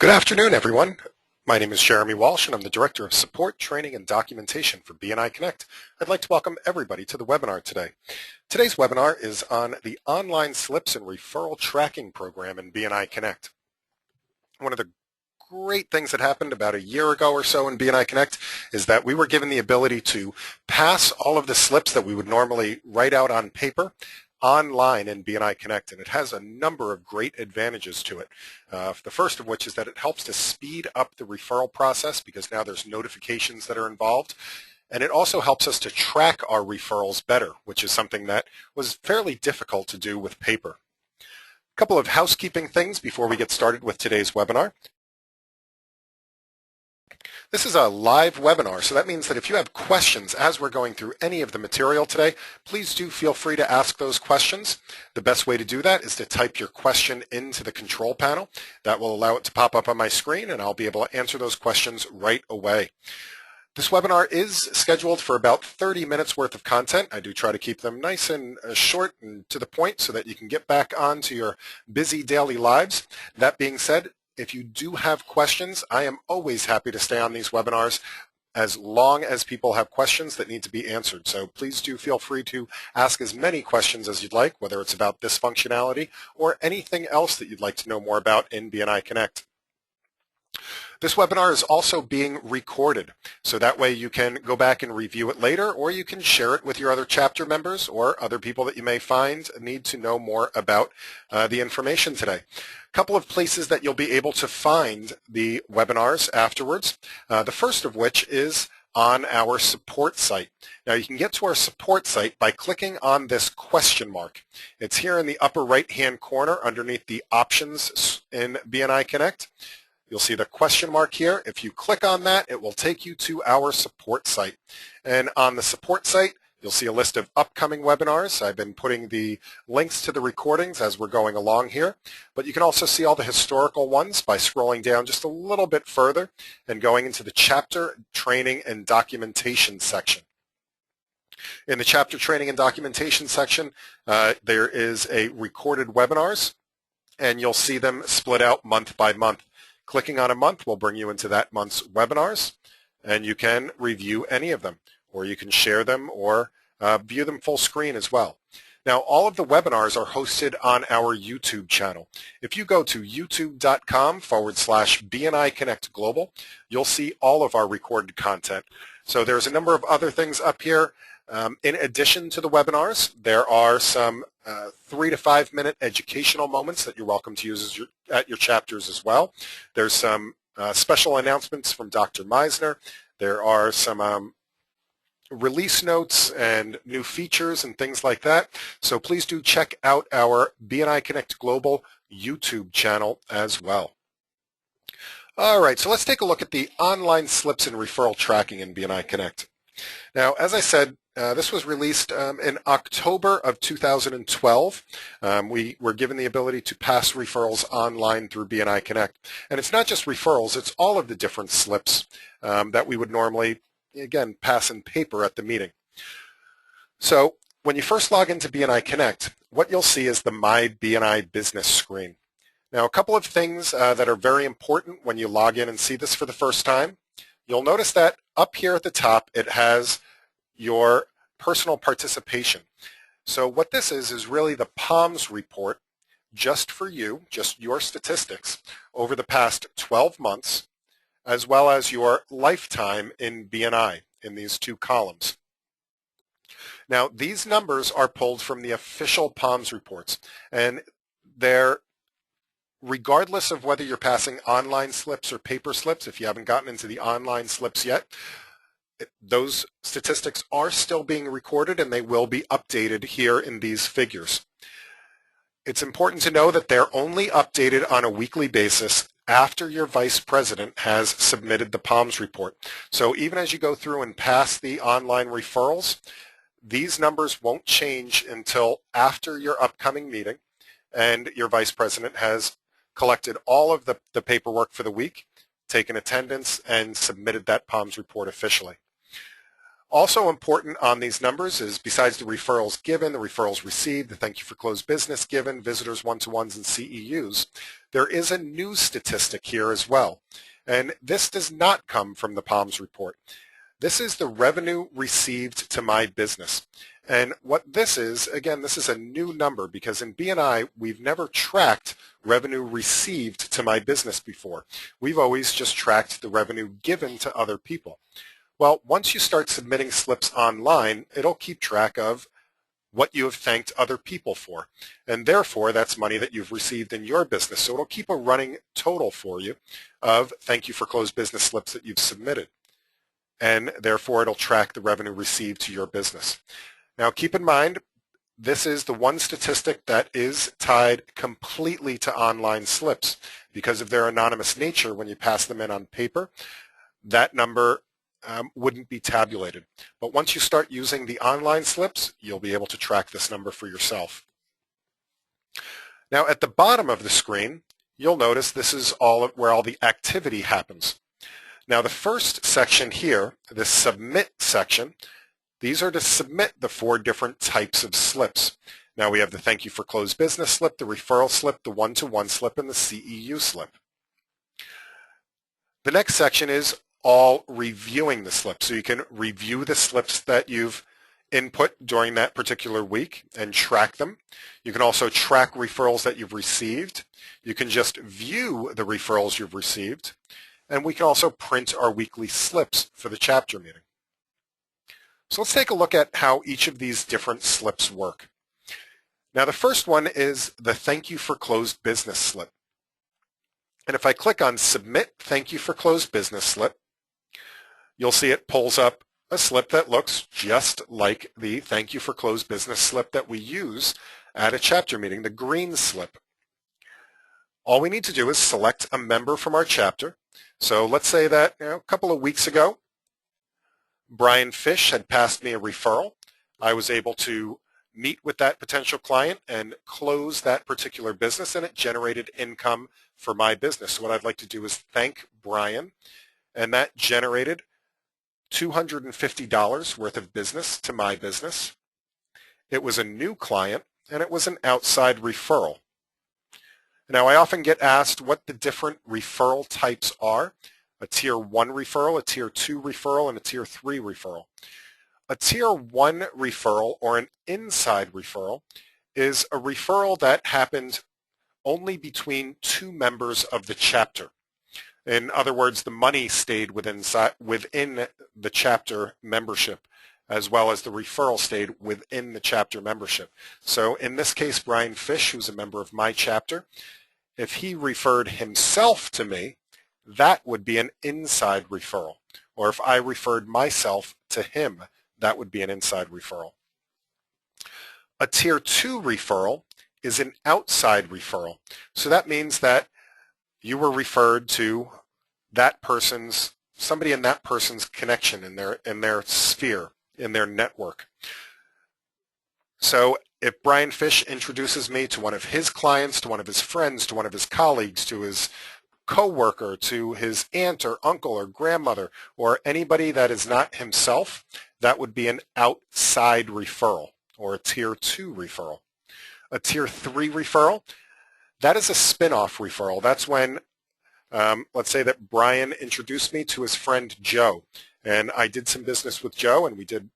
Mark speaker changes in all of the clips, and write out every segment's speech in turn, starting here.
Speaker 1: Good afternoon, everyone. My name is Jeremy Walsh, and I'm the Director of Support, Training, and Documentation for BNI Connect. I'd like to welcome everybody to the webinar today. Today's webinar is on the online slips and referral tracking program in BNI Connect. One of the great things that happened about a year ago or so in BNI Connect is that we were given the ability to pass all of the slips that we would normally write out on paper online in BNI Connect, and it has a number of great advantages to it. The first of which is that it helps to speed up the referral process because now there's notifications that are involved, and it also helps us to track our referrals better, which is something that was fairly difficult to do with paper. A couple of housekeeping things before we get started with today's webinar. This is a live webinar, so that means that if you have questions as we're going through any of the material today, please do feel free to ask those questions. The best way to do that is to type your question into the control panel. That will allow it to pop up on my screen, and I'll be able to answer those questions right away. This webinar is scheduled for about 30 minutes worth of content. I do try to keep them nice and short and to the point so that you can get back onto your busy daily lives. That being said, if you do have questions, I am always happy to stay on these webinars as long as people have questions that need to be answered. So please do feel free to ask as many questions as you'd like, whether it's about this functionality or anything else that you'd like to know more about in BNI Connect. This webinar is also being recorded, so that way you can go back and review it later, or you can share it with your other chapter members or other people that you may find need to know more about the information today. A couple of places that you'll be able to find the webinars afterwards, the first of which is on our support site. Now you can get to our support site by clicking on this question mark. It's here in the upper right-hand corner underneath the options in BNI Connect. You'll see the question mark here. If you click on that, it will take you to our support site. And on the support site, you'll see a list of upcoming webinars. I've been putting the links to the recordings as we're going along here. But you can also see all the historical ones by scrolling down just a little bit further and going into the chapter, training, and documentation section. In the chapter, training, and documentation section, there is a recorded webinars, and you'll see them split out month by month. Clicking on a month will bring you into that month's webinars, and you can review any of them, or you can share them or view them full screen as well. Now, all of the webinars are hosted on our YouTube channel. If you go to youtube.com/BNI Connect Global, you'll see all of our recorded content. So there's a number of other things up here. In addition to the webinars, there are some 3 to 5 minute educational moments that you're welcome to use at your chapters as well. There's some special announcements from Dr. Meisner. There are some release notes and new features and things like that. So please do check out our BNI Connect Global YouTube channel as well. All right, so let's take a look at the online slips and referral tracking in BNI Connect. Now, as I said, this was released in October of 2012. We were given the ability to pass referrals online through BNI Connect. And it's not just referrals, it's all of the different slips that we would normally, again, pass in paper at the meeting. So when you first log into BNI Connect, what you'll see is the My BNI Business screen. Now, a couple of things that are very important when you log in and see this for the first time. You'll notice that up here at the top, it has your personal participation. So what this is really the POMS report just for you, just your statistics over the past 12 months, as well as your lifetime in BNI in these two columns. Now, these numbers are pulled from the official POMS reports, and they're regardless of whether you're passing online slips or paper slips. If you haven't gotten into the online slips yet, those statistics are still being recorded, and they will be updated here in these figures. It's important to know that they're only updated on a weekly basis after your vice president has submitted the POMS report. So even as you go through and pass the online referrals, these numbers won't change until after your upcoming meeting and your vice president has collected all of the paperwork for the week, taken attendance, and submitted that POMS report officially. Also important on these numbers is, besides the referrals given, the referrals received, the thank you for closed business given, visitors one-to-ones, and CEUs, there is a new statistic here as well. And this does not come from the PALMS report. This is the revenue received to my business. And what this is, again, this is a new number because in BNI, we've never tracked revenue received to my business before. We've always just tracked the revenue given to other people. Well, once you start submitting slips online, it'll keep track of what you have thanked other people for. And therefore, that's money that you've received in your business. So it'll keep a running total for you of thank you for closed business slips that you've submitted. And therefore, it'll track the revenue received to your business. Now, keep in mind, this is the one statistic that is tied completely to online slips. Because of their anonymous nature, when you pass them in on paper, that number wouldn't be tabulated. But once you start using the online slips, you'll be able to track this number for yourself. Now, at the bottom of the screen, you'll notice this is where all the activity happens. Now, the first section here, the submit section, these are to submit the 4 different types of slips. Now, we have the thank you for closed business slip, the referral slip, the one-to-one slip, and the CEU slip. The next section is all reviewing the slips. So you can review the slips that you've input during that particular week and track them. You can also track referrals that you've received. You can just view the referrals you've received. And we can also print our weekly slips for the chapter meeting. So let's take a look at how each of these different slips work. Now, the first one is the thank you for closed business slip. And if I click on submit thank you for closed business slip, you'll see it pulls up a slip that looks just like the thank you for closed business slip that we use at a chapter meeting, the green slip. All we need to do is select a member from our chapter. So let's say that a couple of weeks ago, Brian Fish had passed me a referral. I was able to meet with that potential client and close that particular business, and it generated income for my business. So what I'd like to do is thank Brian, and that generated $250 worth of business to my business. It was a new client, and it was an outside referral. Now, I often get asked what the different referral types are: a Tier 1 referral, a Tier 2 referral, and a Tier 3 referral. A Tier 1 referral, or an inside referral, is a referral that happened only between 2 members of the chapter. In other words, the money stayed within the chapter membership, as well as the referral stayed within the chapter membership. So in this case, Brian Fish, who's a member of my chapter, if he referred himself to me, that would be an inside referral. Or if I referred myself to him, that would be an inside referral. A Tier 2 referral is an outside referral. So that means that you were referred to somebody in that person's connection, in their sphere, in their network. So if Brian Fish introduces me to one of his clients, to one of his friends, to one of his colleagues, to his coworker, to his aunt or uncle or grandmother, or anybody that is not himself, that would be an outside referral, or a Tier 2 referral. A Tier 3 referral, that is a spin-off referral. That's when, let's say that Brian introduced me to his friend Joe, and I did some business with Joe, and we did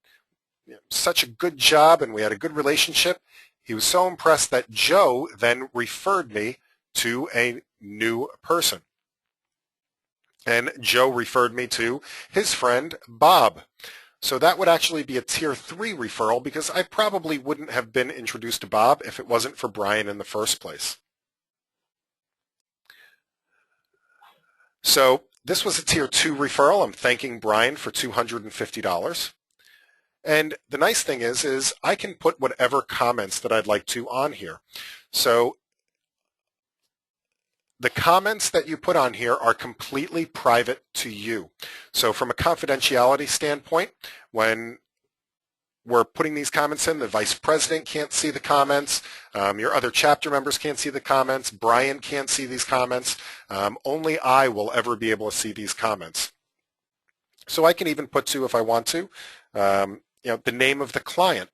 Speaker 1: such a good job, and we had a good relationship. He was so impressed that Joe then referred me to a new person. And Joe referred me to his friend Bob. So that would actually be a Tier 3 referral, because I probably wouldn't have been introduced to Bob if it wasn't for Brian in the first place. So this was a Tier 2 referral. I'm thanking Brian for $250. And the nice thing is I can put whatever comments that I'd like to on here. So the comments that you put on here are completely private to you. So from a confidentiality standpoint, when we're putting these comments in, the vice president can't see the comments, your other chapter members can't see the comments, Brian can't see these comments, only I will ever be able to see these comments. So I can even put to, if I want to, the name of the client.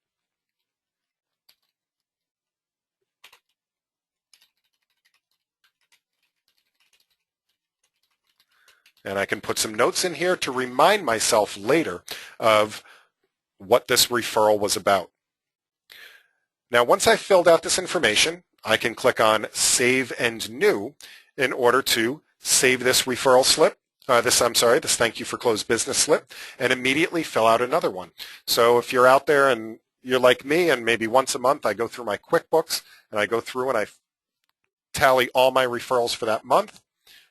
Speaker 1: And I can put some notes in here to remind myself later of what this referral was about. Now, once I've filled out this information, I can click on Save and New in order to save this referral slip, this thank you for closed business slip, and immediately fill out another one. So if you're out there and you're like me and maybe once a month I go through my QuickBooks and I go through and I tally all my referrals for that month,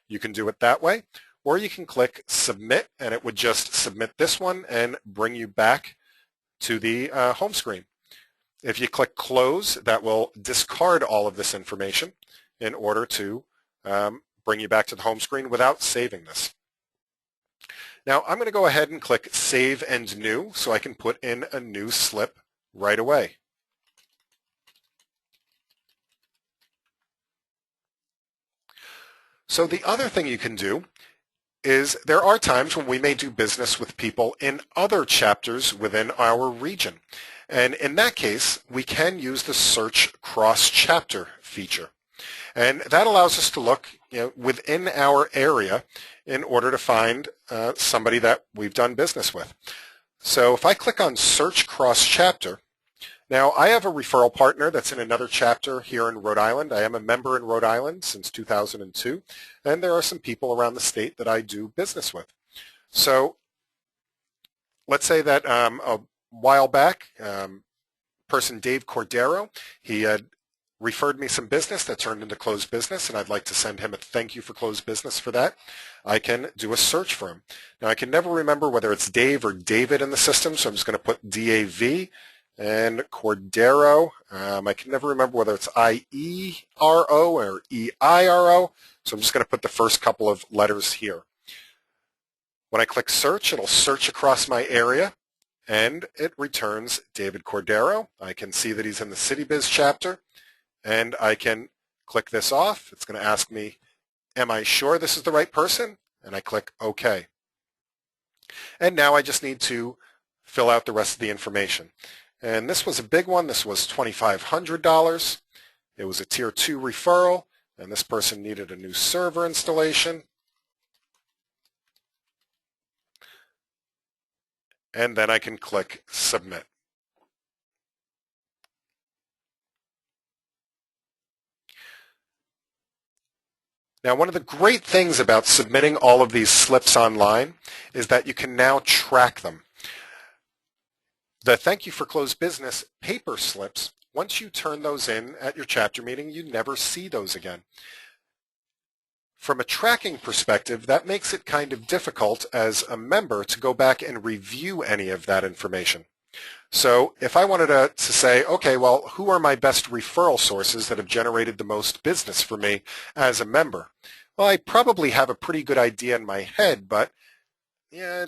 Speaker 1: you can do it that way. Or you can click Submit and it would just submit this one and bring you back to the home screen. If you click Close, that will discard all of this information in order to bring you back to the home screen without saving this. Now I'm going to go ahead and click Save and New so I can put in a new slip right away. So the other thing you can do is there are times when we may do business with people in other chapters within our region. And in that case, we can use the Search Cross-Chapter feature. And that allows us to look within our area in order to find somebody that we've done business with. So if I click on Search Cross-Chapter, now I have a referral partner that's in another chapter here in Rhode Island. I am a member in Rhode Island since 2002, and there are some people around the state that I do business with. So let's say that a while back, person Dave Cordero, he had referred me some business that turned into closed business, and I'd like to send him a thank you for closed business for that. I can do a search for him. Now I can never remember whether it's Dave or David in the system, so I'm just going to put DAV and Cordero. I can never remember whether it's IERO or EIRO, so I'm just going to put the first couple of letters here. When I click search, it'll search across my area, and it returns David Cordero. I can see that he's in the CityBiz chapter, and I can click this off. It's going to ask me, am I sure this is the right person? And I click OK. And now I just need to fill out the rest of the information. And this was a big one. This was $2,500. It was a Tier 2 referral, and this person needed a new server installation. And then I can click Submit. Now, one of the great things about submitting all of these slips online is that you can now track them. The thank you for closed business paper slips, once you turn those in at your chapter meeting, you never see those again. From a tracking perspective, that makes it kind of difficult as a member to go back and review any of that information. So if I wanted to say, okay, well, who are my best referral sources that have generated the most business for me as a member? Well, I probably have a pretty good idea in my head, but yeah,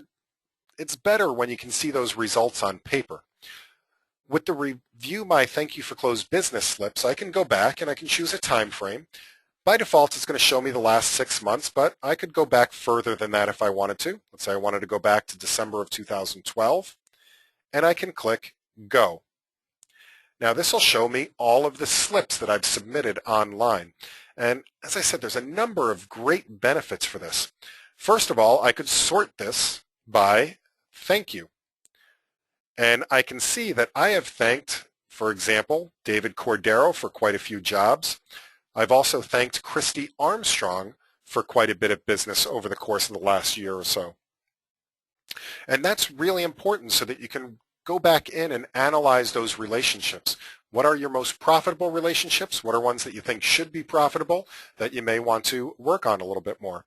Speaker 1: it's better when you can see those results on paper. With the Review My Thank You for Closed Business slips, I can go back and I can choose a time frame. By default, it's going to show me the last 6 months, but I could go back further than that if I wanted to. Let's say I wanted to go back to December of 2012, and I can click Go. Now this will show me all of the slips that I've submitted online. And as I said, there's a number of great benefits for this. First of all, I could sort this by thank you. And I can see that I have thanked, for example, David Cordero for quite a few jobs. I've also thanked Christy Armstrong for quite a bit of business over the course of the last year or so. And that's really important so that you can go back in and analyze those relationships. What are your most profitable relationships? What are ones that you think should be profitable that you may want to work on a little bit more?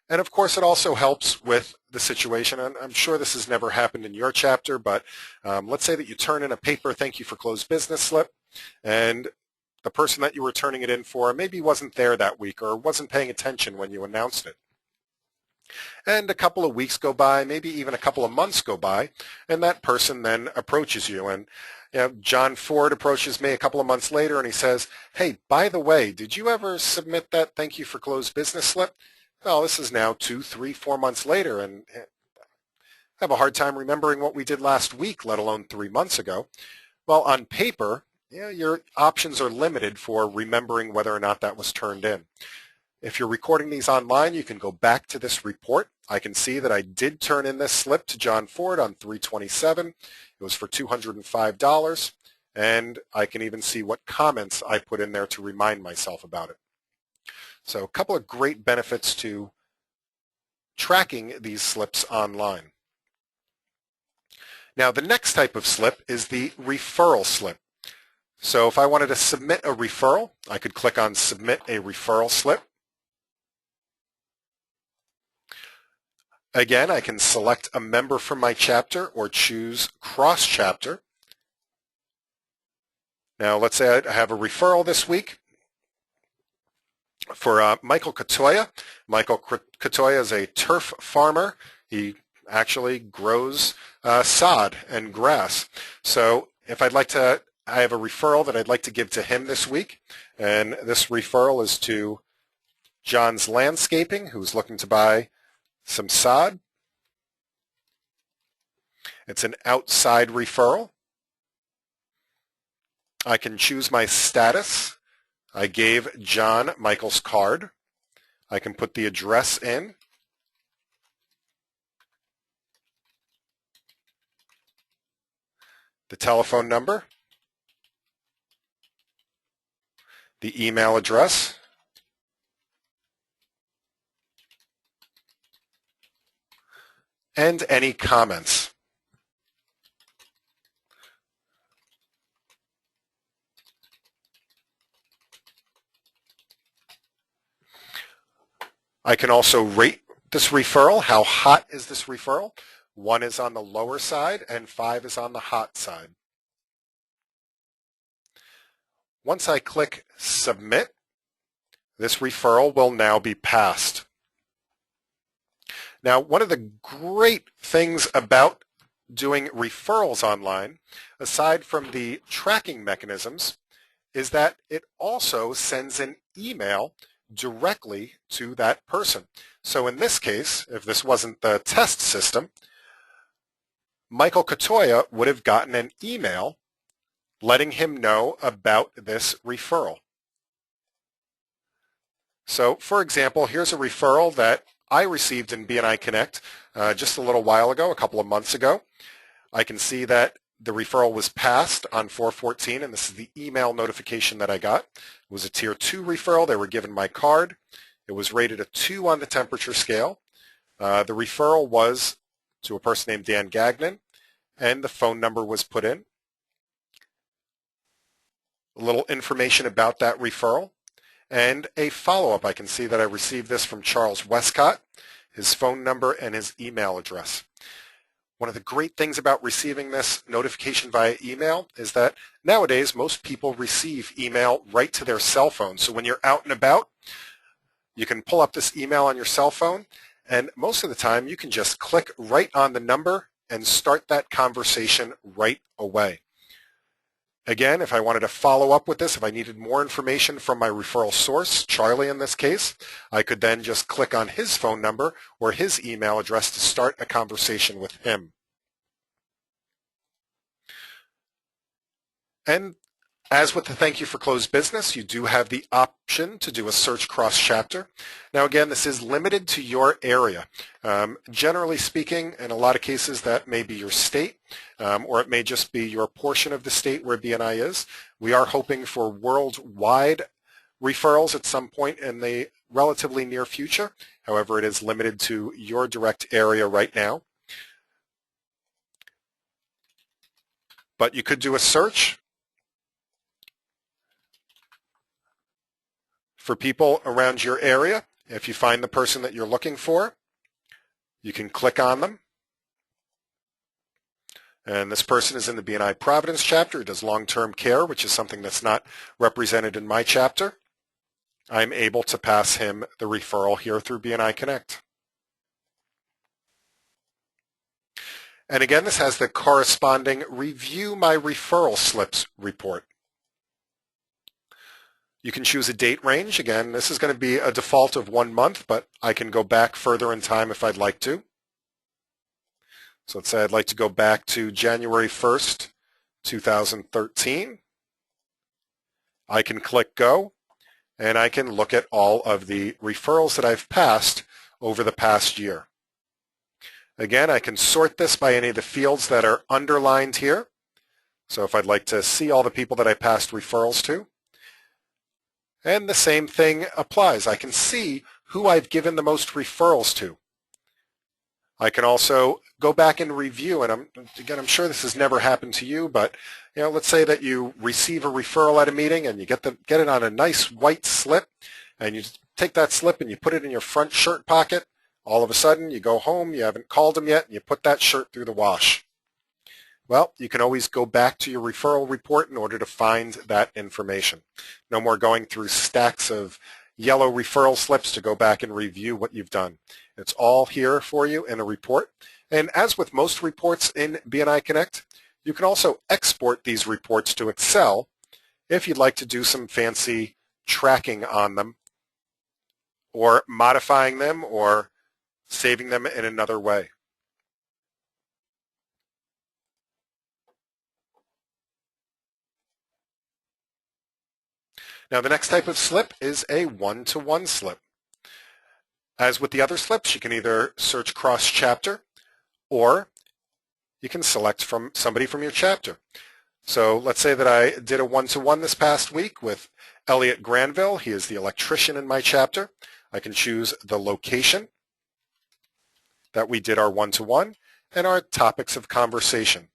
Speaker 1: And of course, it also helps with the situation, and I'm sure this has never happened in your chapter, but let's say that you turn in a paper thank you for closed business slip, and the person that you were turning it in for maybe wasn't there that week or wasn't paying attention when you announced it. And a couple of weeks go by, maybe even a couple of months go by, and that person then approaches you. And John Ford approaches me a couple of months later and he says, hey, by the way, did you ever submit that thank you for closed business slip? Well, this is now 2, 3, 4 months later, and I have a hard time remembering what we did last week, let alone 3 months ago. Well, on paper, your options are limited for remembering whether or not that was turned in. If you're recording these online, you can go back to this report. I can see that I did turn in this slip to John Ford on 3/27. It was for $205, and I can even see what comments I put in there to remind myself about it. So a couple of great benefits to tracking these slips online. Now, the next type of slip is the referral slip. So if I wanted to submit a referral, I could click on Submit a Referral Slip. Again, I can select a member from my chapter or choose cross-chapter. Now, let's say I have a referral this week for Michael Katoya. Michael Katoya is a turf farmer. He actually grows sod and grass. So if I'd like to, I have a referral that I'd like to give to him this week, and this referral is to John's Landscaping, who's looking to buy some sod. It's an outside referral. I can choose my status. I gave John Michael's card. I can put the address in. The telephone number. The email address. And any comments. I can also rate this referral. How hot is this referral? 1 is on the lower side and 5 is on the hot side. Once I click Submit, this referral will now be passed. Now, one of the great things about doing referrals online, aside from the tracking mechanisms, is that it also sends an email directly to that person. So in this case, if this wasn't the test system, Michael Katoya would have gotten an email letting him know about this referral. So for example, here's a referral that I received in BNI Connect just a little while ago, a couple of months ago. I can see that the referral was passed on 4/14, and this is the email notification that I got. It was a Tier 2 referral. They were given my card. It was rated a 2 on the temperature scale. The referral was to a person named Dan Gagnon, and the phone number was put in. A little information about that referral. And a follow-up. I can see that I received this from Charles Westcott, his phone number and his email address. One of the great things about receiving this notification via email is that nowadays most people receive email right to their cell phone. So when you're out and about, you can pull up this email on your cell phone, and most of the time you can just click right on the number and start that conversation right away. Again, if I wanted to follow up with this, if I needed more information from my referral source, Charlie in this case, I could then just click on his phone number or his email address to start a conversation with him. And as with the thank you for closed business, you do have the option to do a search cross-chapter. Now again, this is limited to your area. Generally speaking, in a lot of cases that may be your state, or it may just be your portion of the state where BNI is. We are hoping for worldwide referrals at some point in the relatively near future. However, it is limited to your direct area right now. But you could do a search for people around your area. If you find the person that you're looking for, you can click on them. And this person is in the BNI Providence chapter. It does long-term care, which is something that's not represented in my chapter. I'm able to pass him the referral here through BNI Connect. And again, this has the corresponding Review My Referral Slips report. You can choose a date range. Again, this is going to be a default of 1 month, but I can go back further in time if I'd like to. So let's say I'd like to go back to January 1st, 2013. I can click Go, and I can look at all of the referrals that I've passed over the past year. Again, I can sort this by any of the fields that are underlined here. So if I'd like to see all the people that I passed referrals to, and the same thing applies. I can see who I've given the most referrals to. I can also go back and review, and I'm sure this has never happened to you, but let's say that you receive a referral at a meeting and you get it on a nice white slip, and you take that slip and you put it in your front shirt pocket. All of a sudden, you go home, you haven't called them yet, and you put that shirt through the wash. Well, you can always go back to your referral report in order to find that information. No more going through stacks of yellow referral slips to go back and review what you've done. It's all here for you in a report. And as with most reports in BNI Connect, you can also export these reports to Excel if you'd like to do some fancy tracking on them, or modifying them, or saving them in another way. Now the next type of slip is a one-to-one slip. As with the other slips, you can either search cross-chapter, or you can select from somebody from your chapter. So let's say that I did a one-to-one this past week with Elliot Granville. He is the electrician in my chapter. I can choose the location that we did our one-to-one and our topics of conversation.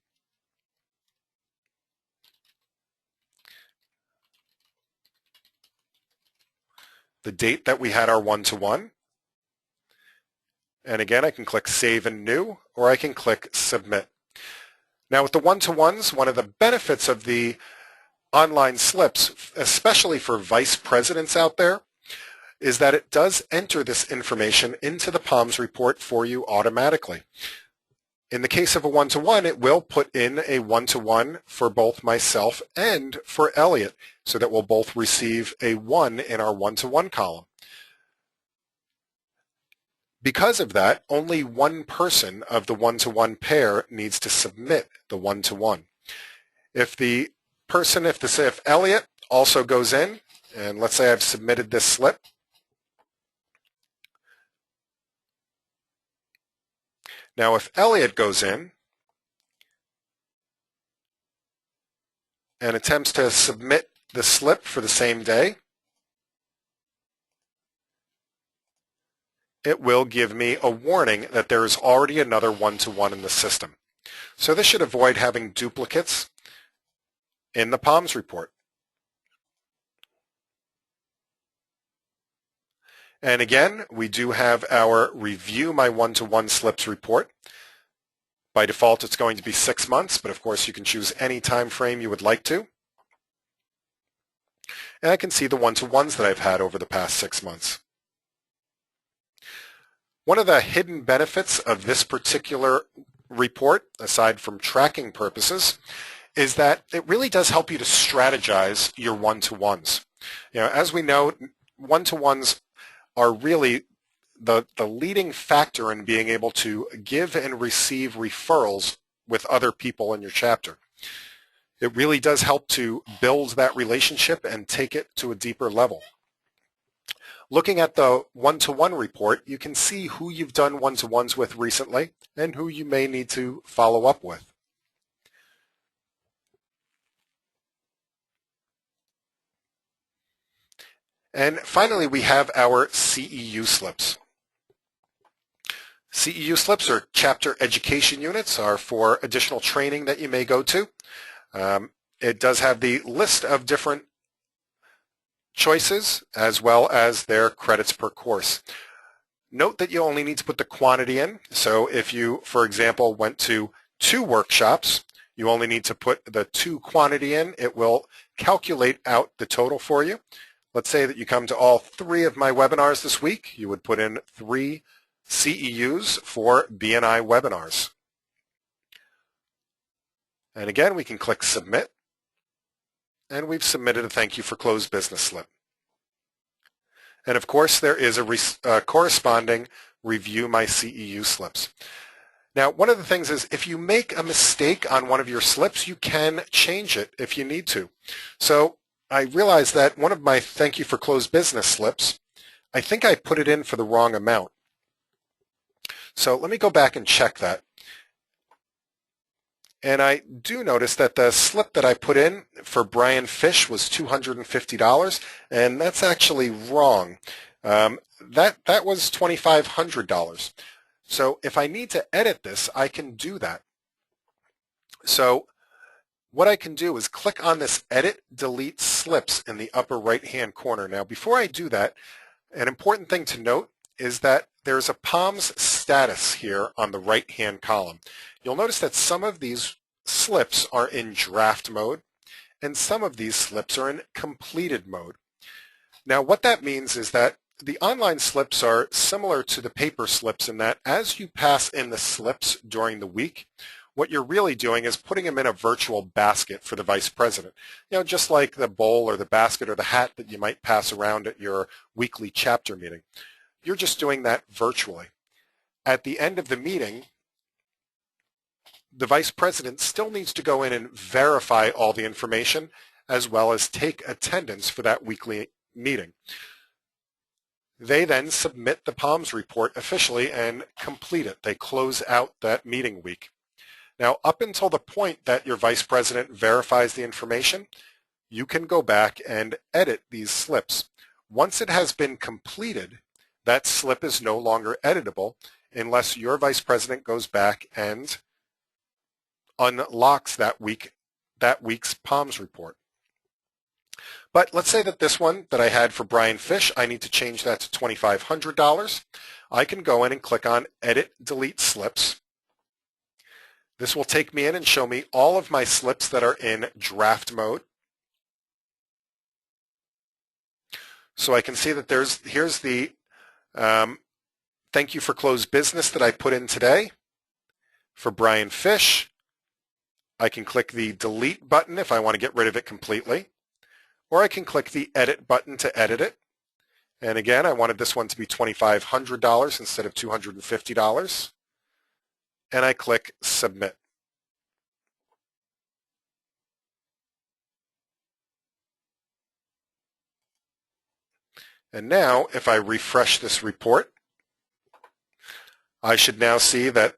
Speaker 1: The date that we had our one-to-one. And again, I can click Save and New, or I can click Submit. Now with the one-to-ones, one of the benefits of the online slips, especially for vice presidents out there, is that it does enter this information into the POMS report for you automatically. In the case of a one-to-one, it will put in a one-to-one for both myself and for Elliot, so that we'll both receive a 1 in our one-to-one column. Because of that, only one person of the one-to-one pair needs to submit the one-to-one. If Elliot also goes in, and let's say I've submitted this slip, now if Elliot goes in and attempts to submit the slip for the same day, it will give me a warning that there is already another one-to-one in the system. So this should avoid having duplicates in the POMS report. And again, we do have our Review My One-to-One Slips report. By default, it's going to be 6 months, but of course you can choose any time frame you would like to. And I can see the one-to-ones that I've had over the past 6 months. One of the hidden benefits of this particular report, aside from tracking purposes, is that it really does help you to strategize your one-to-ones. As we know, one-to-ones are really the leading factor in being able to give and receive referrals with other people in your chapter. It really does help to build that relationship and take it to a deeper level. Looking at the one-to-one report, you can see who you've done one-to-ones with recently and who you may need to follow up with. And finally, we have our CEU slips. CEU slips, or chapter education units, are for additional training that you may go to. It does have the list of different choices as well as their credits per course. Note that you only need to put the quantity in. So if you, for example, went to 2 workshops, you only need to put the 2 quantity in. It will calculate out the total for you. Let's say that you come to all 3 of my webinars this week. You would put in 3 CEUs for BNI webinars. And again, we can click Submit. And we've submitted a thank you for closed business slip. And of course, there is a corresponding Review My CEU slips. Now, one of the things is if you make a mistake on one of your slips, you can change it if you need to. So I realized that one of my thank you for closed business slips, I think I put it in for the wrong amount. So let me go back and check that. And I do notice that the slip that I put in for Brian Fish was $250, and that's actually wrong. That was $2,500. So if I need to edit this, I can do that. So what I can do is click on this Edit Delete Slips in the upper right-hand corner. Now, before I do that, an important thing to note is that there's a POMS status here on the right-hand column. You'll notice that some of these slips are in draft mode, and some of these slips are in completed mode. Now, what that means is that the online slips are similar to the paper slips in that as you pass in the slips during the week, what you're really doing is putting them in a virtual basket for the vice president. You know, just like the bowl or the basket or the hat that you might pass around at your weekly chapter meeting. You're just doing that virtually. At the end of the meeting, the vice president still needs to go in and verify all the information as well as take attendance for that weekly meeting. They then submit the POMS report officially and complete it. They close out that meeting week. Now, up until the point that your vice president verifies the information, you can go back and edit these slips. Once it has been completed, that slip is no longer editable unless your vice president goes back and unlocks that week's POMS report. But let's say that this one that I had for Brian Fish, I need to change that to $2,500. I can go in and click on Edit Delete Slips. This will take me in and show me all of my slips that are in draft mode. So I can see that here's the thank you for closed business that I put in today. For Brian Fish, I can click the delete button if I want to get rid of it completely, or I can click the edit button to edit it. And again, I wanted this one to be $2,500 instead of $250. And I click Submit. And now, if I refresh this report, I should now see that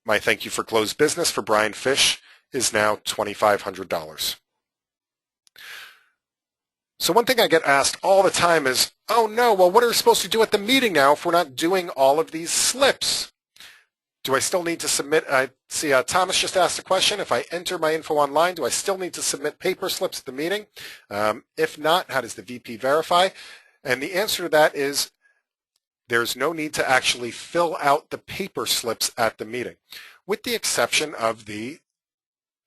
Speaker 1: my thank you for closed business for Brian Fish is now $2,500. So one thing I get asked all the time is, oh no, well what are we supposed to do at the meeting now if we're not doing all of these slips? Do I still need to submit? I see Thomas just asked a question. If I enter my info online, do I still need to submit paper slips at the meeting? If not, how does the VP verify? And the answer to that is there's no need to actually fill out the paper slips at the meeting, with the exception of the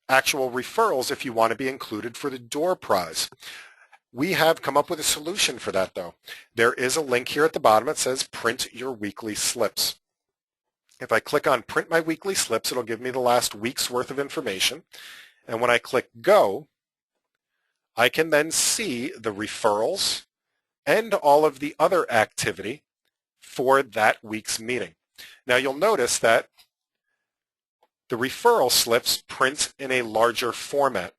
Speaker 1: actual referrals if you want to be included for the door prize. We have come up with a solution for that, though. There is a link here at the bottom that says Print Your Weekly Slips. If I click on Print My Weekly Slips, it'll give me the last week's worth of information. And when I click Go, I can then see the referrals and all of the other activity for that week's meeting. Now you'll notice that the referral slips print in a larger format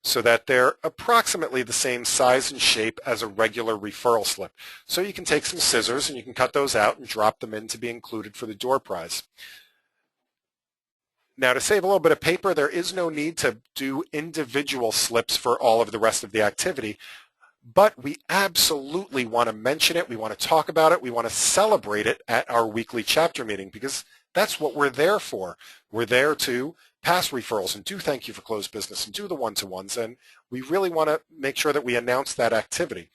Speaker 1: so that they're approximately the same size and shape as a regular referral slip. So you can take some scissors and you can cut those out and drop them in to be included for the door prize. Now to save a little bit of paper, there is no need to do individual slips for all of the rest of the activity, but we absolutely want to mention it, we want to talk about it, we want to celebrate it at our weekly chapter meeting because that's what we're there for. We're there to pass referrals and do thank you for closed business and do the one-to-ones, and we really want to make sure that we announce that activity.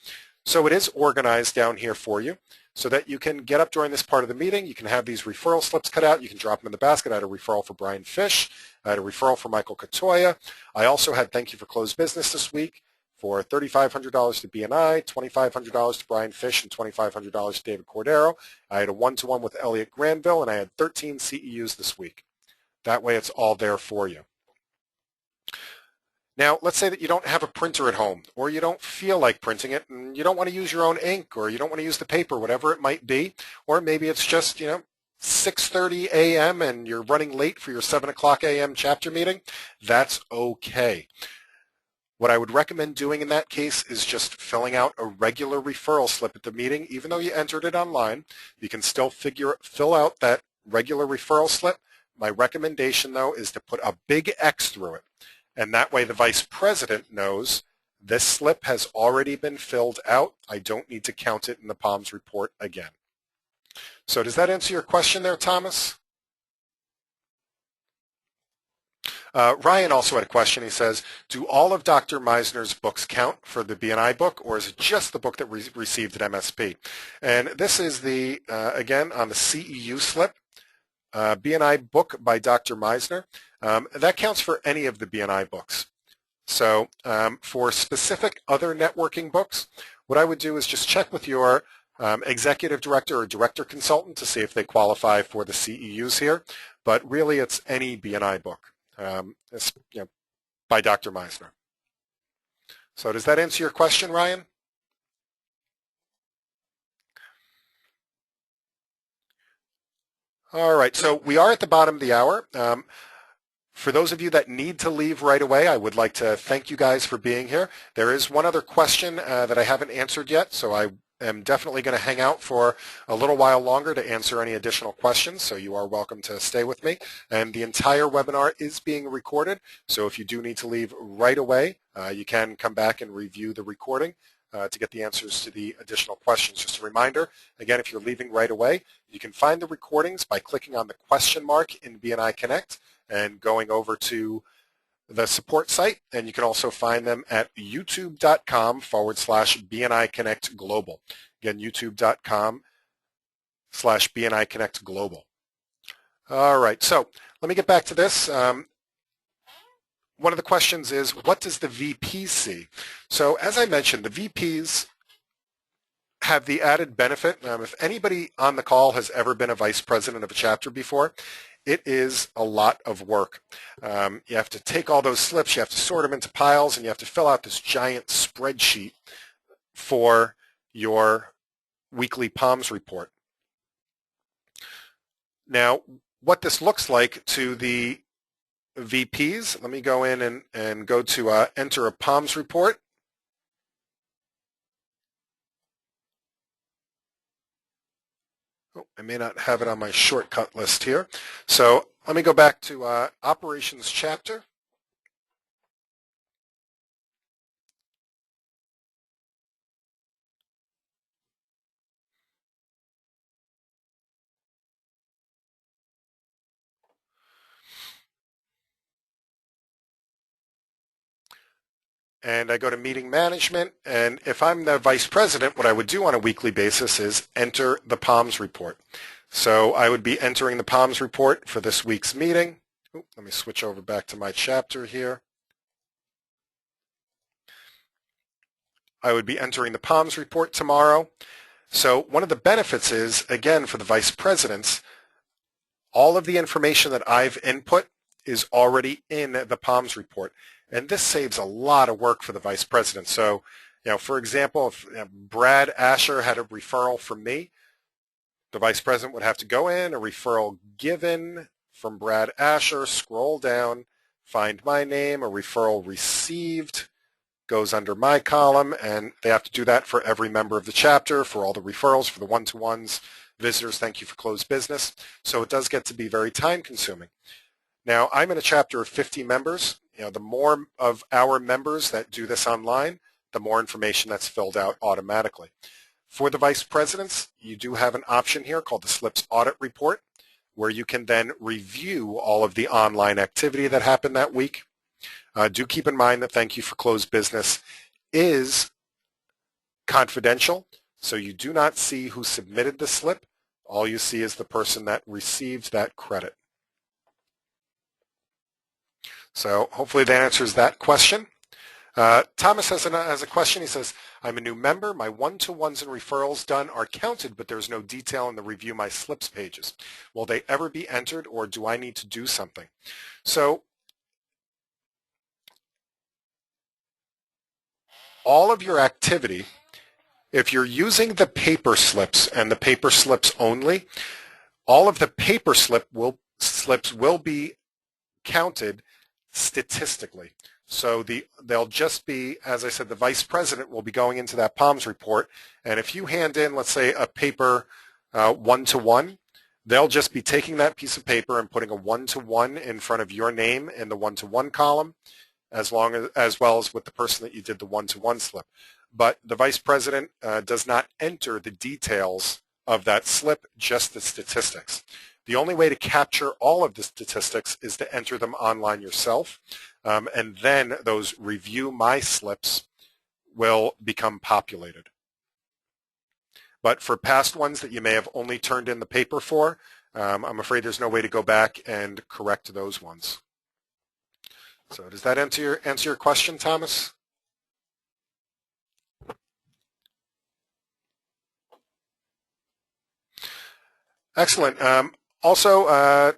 Speaker 1: So it is organized down here for you so that you can get up during this part of the meeting, you can have these referral slips cut out, you can drop them in the basket. I had a referral for Brian Fish, I had a referral for Michael Katoya. I also had thank you for closed business this week for $3,500 to BNI, $2,500 to Brian Fish, and $2,500 to David Cordero. I had a one-to-one with Elliot Granville, and I had 13 CEUs this week. That way it's all there for you. Now, let's say that you don't have a printer at home, or you don't feel like printing it, and you don't want to use your own ink, or you don't want to use the paper, whatever it might be, or maybe it's just, 6:30 a.m. and you're running late for your 7 o'clock a.m. chapter meeting. That's okay. What I would recommend doing in that case is just filling out a regular referral slip at the meeting. Even though you entered it online, you can still fill out that regular referral slip. My recommendation, though, is to put a big X through it. And that way the vice president knows this slip has already been filled out. I don't need to count it in the POMS report again. So does that answer your question there, Thomas? Ryan also had a question. He says, do all of Dr. Meisner's books count for the BNI book, or is it just the book that received an MSP? And this is the, again, on the CEU slip, BNI book by Dr. Meisner. That counts for any of the BNI books. So for specific other networking books, what I would do is just check with your executive director or director consultant to see if they qualify for the CEUs here. But really, it's any BNI book by Dr. Meisner. So does that answer your question, Ryan? All right, so we are at the bottom of the hour. For those of you that need to leave right away, I would like to thank you guys for being here. There is one other question that I haven't answered yet, so I am definitely going to hang out for a little while longer to answer any additional questions, so you are welcome to stay with me. And the entire webinar is being recorded, so if you do need to leave right away, you can come back and review the recording to get the answers to the additional questions. Just a reminder, again, if you're leaving right away, you can find the recordings by clicking on the question mark in BNI Connect and going over to the support site, and you can also find them at youtube.com/BNI Connect Global. Again, youtube.com/BNI Connect Global. All right, so let me get back to this. One of the questions is, what does the VP see? So as I mentioned, the VPs have the added benefit, if anybody on the call has ever been a vice president of a chapter before, it is a lot of work. You have to take all those slips, you have to sort them into piles, and you have to fill out this giant spreadsheet for your weekly POMS report. Now, what this looks like to the VPs, let me go in and go to enter a POMS report. Oh, I may not have it on my shortcut list here. So let me go back to operations chapter. And I go to meeting management, and if I'm the vice president, what I would do on a weekly basis is enter the POMS report. So I would be entering the POMS report for this week's meeting. Ooh, let me switch over back to my chapter here. I would be entering the POMS report tomorrow. So one of the benefits is, again, for the vice presidents, all of the information that I've input is already in the POMS report. And this saves a lot of work for the vice president. So, for example, if Brad Asher had a referral from me, the vice president would have to go in, a referral given from Brad Asher, scroll down, find my name, a referral received, goes under my column, and they have to do that for every member of the chapter, for all the referrals, for the one-to-ones, visitors, thank you for closed business. So it does get to be very time-consuming. Now, I'm in a chapter of 50 members. The more of our members that do this online, the more information that's filled out automatically. For the vice presidents, you do have an option here called the Slips Audit Report, where you can then review all of the online activity that happened that week. Do keep in mind that thank you for closed business is confidential, so you do not see who submitted the slip. All you see is the person that received that credit. So hopefully that answers that question. Thomas has a question. He says, I'm a new member. My one-to-ones and referrals done are counted, but there's no detail in the review my slips pages. Will they ever be entered, or do I need to do something? So all of your activity, if you're using the paper slips and the paper slips only, all of the paper slips will be counted statistically. So they'll just be, as I said, the vice president will be going into that POMS report. And if you hand in, let's say, a paper one-to-one, they'll just be taking that piece of paper and putting a one-to-one in front of your name in the one-to-one column, as well as with the person that you did the one-to-one slip. But the vice president does not enter the details of that slip, just the statistics. The only way to capture all of the statistics is to enter them online yourself, and then those review my slips will become populated. But for past ones that you may have only turned in the paper for, I'm afraid there's no way to go back and correct those ones. So does that answer your question, Thomas? Excellent. Also,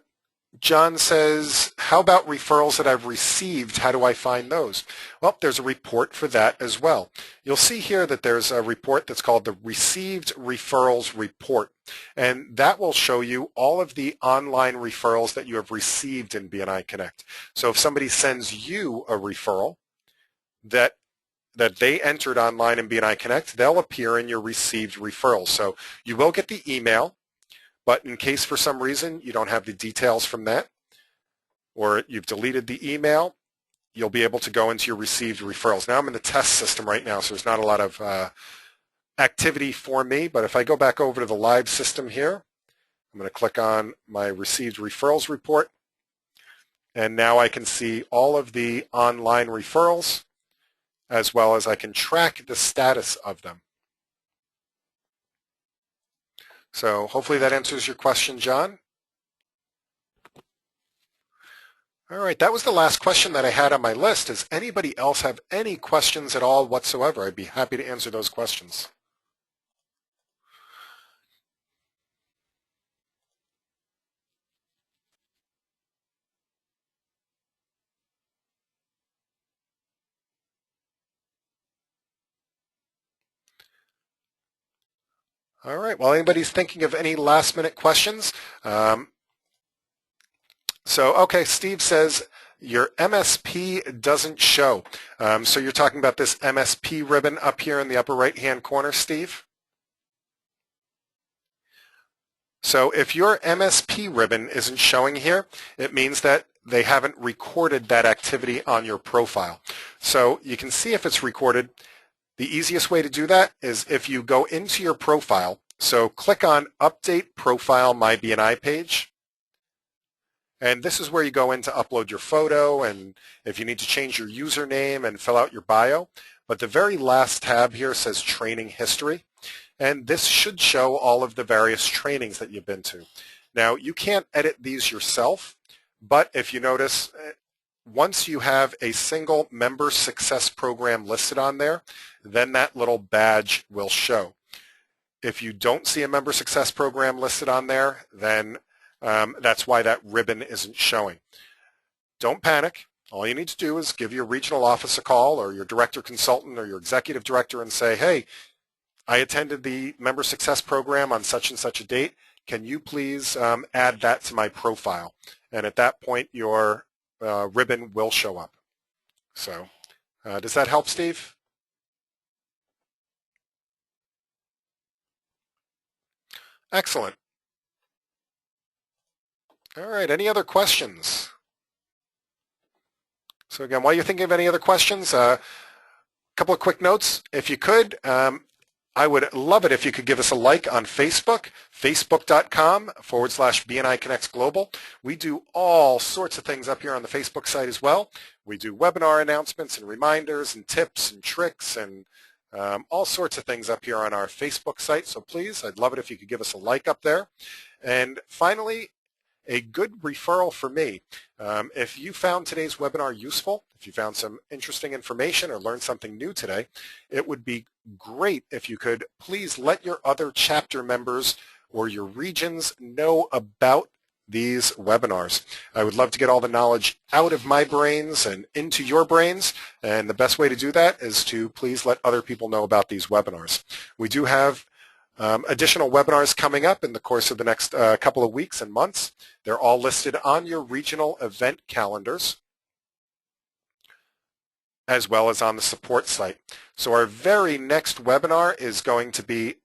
Speaker 1: John says, how about referrals that I've received? How do I find those? Well, there's a report for that as well. You'll see here that there's a report that's called the Received Referrals Report, and that will show you all of the online referrals that you have received in BNI Connect. So if somebody sends you a referral that they entered online in BNI Connect, they'll appear in your received referrals. So you will get the email, but in case for some reason you don't have the details from that, or you've deleted the email, you'll be able to go into your received referrals. Now I'm in the test system right now, so there's not a lot of activity for me, but if I go back over to the live system here, I'm going to click on my received referrals report, and now I can see all of the online referrals, as well as I can track the status of them. So hopefully that answers your question, John. All right, that was the last question that I had on my list. Does anybody else have any questions at all whatsoever? I'd be happy to answer those questions. All right, well, anybody's thinking of any last minute questions? Okay, Steve says, your MSP doesn't show. So you're talking about this MSP ribbon up here in the upper right-hand corner, Steve? So if your MSP ribbon isn't showing here, it means that they haven't recorded that activity on your profile. So you can see if it's recorded. The easiest way to do that is if you go into your profile, so click on Update Profile My BNI page, and this is where you go in to upload your photo and if you need to change your username and fill out your bio. But the very last tab here says Training History, and this should show all of the various trainings that you've been to. Now, you can't edit these yourself, but if you notice, once you have a single member success program listed on there, then that little badge will show. If you don't see a member success program listed on there, then that's why that ribbon isn't showing. Don't panic. All you need to do is give your regional office a call or your director consultant or your executive director and say, hey, I attended the member success program on such and such a date. Can you please add that to my profile? And at that point, your ribbon will show up. So does that help, Steve? Excellent. All right, any other questions? So again, while you're thinking of any other questions, a couple of quick notes. If you could, I would love it if you could give us a like on Facebook, facebook.com/BNI Connects Global. We do all sorts of things up here on the Facebook site as well. We do webinar announcements and reminders and tips and tricks and all sorts of things up here on our Facebook site. So please, I'd love it if you could give us a like up there. And finally, a good referral for me. If you found today's webinar useful, if you found some interesting information or learned something new today, it would be great if you could please let your other chapter members or your regions know about these webinars. I would love to get all the knowledge out of my brains and into your brains, and the best way to do that is to please let other people know about these webinars. We do have additional webinars coming up in the course of the next couple of weeks and months. They're all listed on your regional event calendars. as well as on the support site. So our very next webinar is going to be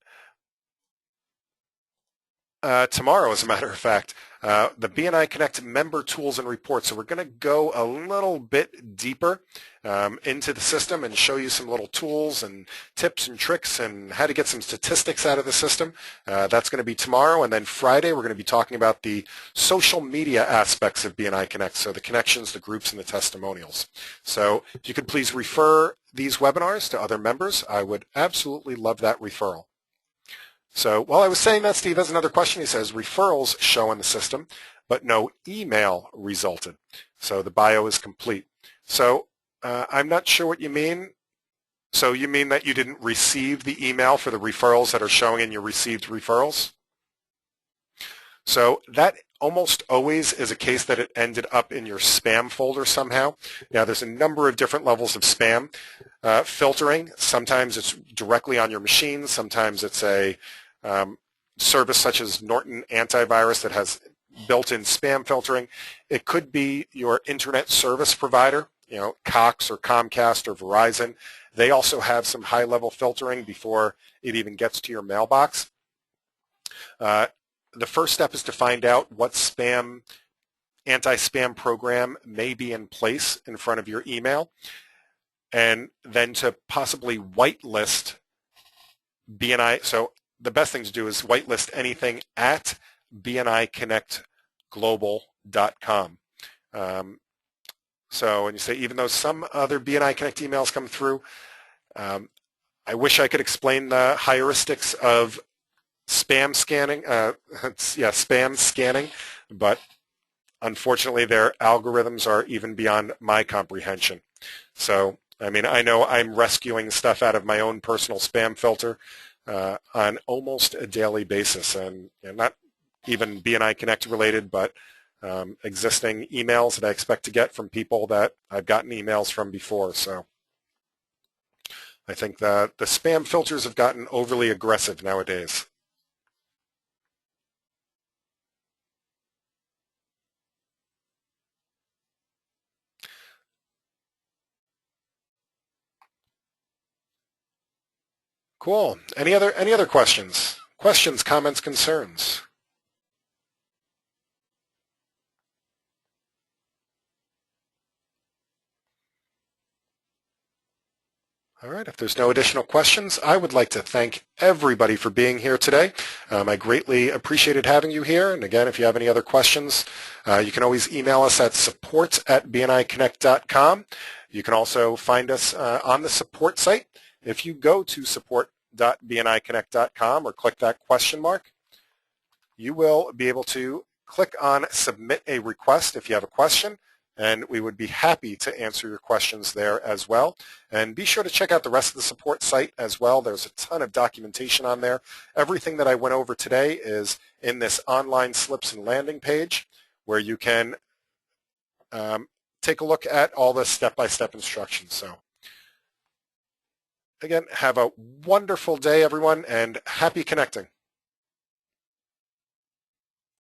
Speaker 1: tomorrow, as a matter of fact, the BNI Connect member tools and reports. So we're going to go a little bit deeper into the system and show you some little tools and tips and tricks and how to get some statistics out of the system. That's going to be tomorrow. And then Friday, we're going to be talking about the social media aspects of BNI Connect, so the connections, the groups, and the testimonials. So if you could please refer these webinars to other members, I would absolutely love that referral. So while I was saying that, Steve has another question. He says, referrals show in the system, but no email resulted. So the bio is complete. So I'm not sure what you mean. So you mean that you didn't receive the email for the referrals that are showing in your received referrals? So that almost always is a case that it ended up in your spam folder somehow. Now, there's a number of different levels of spam filtering. Sometimes it's directly on your machine. Sometimes it's a service such as Norton Antivirus that has built-in spam filtering. It could be your internet service provider, Cox or Comcast or Verizon. They also have some high-level filtering before it even gets to your mailbox. The first step is to find out what anti-spam program may be in place in front of your email, and then to possibly whitelist BNI. So the best thing to do is whitelist anything at bniconnectglobal.com. So when you say, even though some other BNI Connect emails come through, I wish I could explain the heuristics of spam scanning, spam scanning, but unfortunately their algorithms are even beyond my comprehension. So, I mean, I know I'm rescuing stuff out of my own personal spam filter on almost a daily basis, and not even BNI Connect related, but existing emails that I expect to get from people that I've gotten emails from before. So I think that the spam filters have gotten overly aggressive nowadays. Cool. Any other questions? Questions, comments, concerns? All right, if there's no additional questions, I would like to thank everybody for being here today. I greatly appreciated having you here. And again, if you have any other questions, you can always email us at support@bniconnect.com. You can also find us on the support site. If you go to support.bniconnect.com or click that question mark, you will be able to click on submit a request if you have a question, and we would be happy to answer your questions there as well. And be sure to check out the rest of the support site as well. There's a ton of documentation on there. Everything that I went over today is in this online slips and landing page, where you can take a look at all the step-by-step instructions. So again, have a wonderful day, everyone, and happy connecting.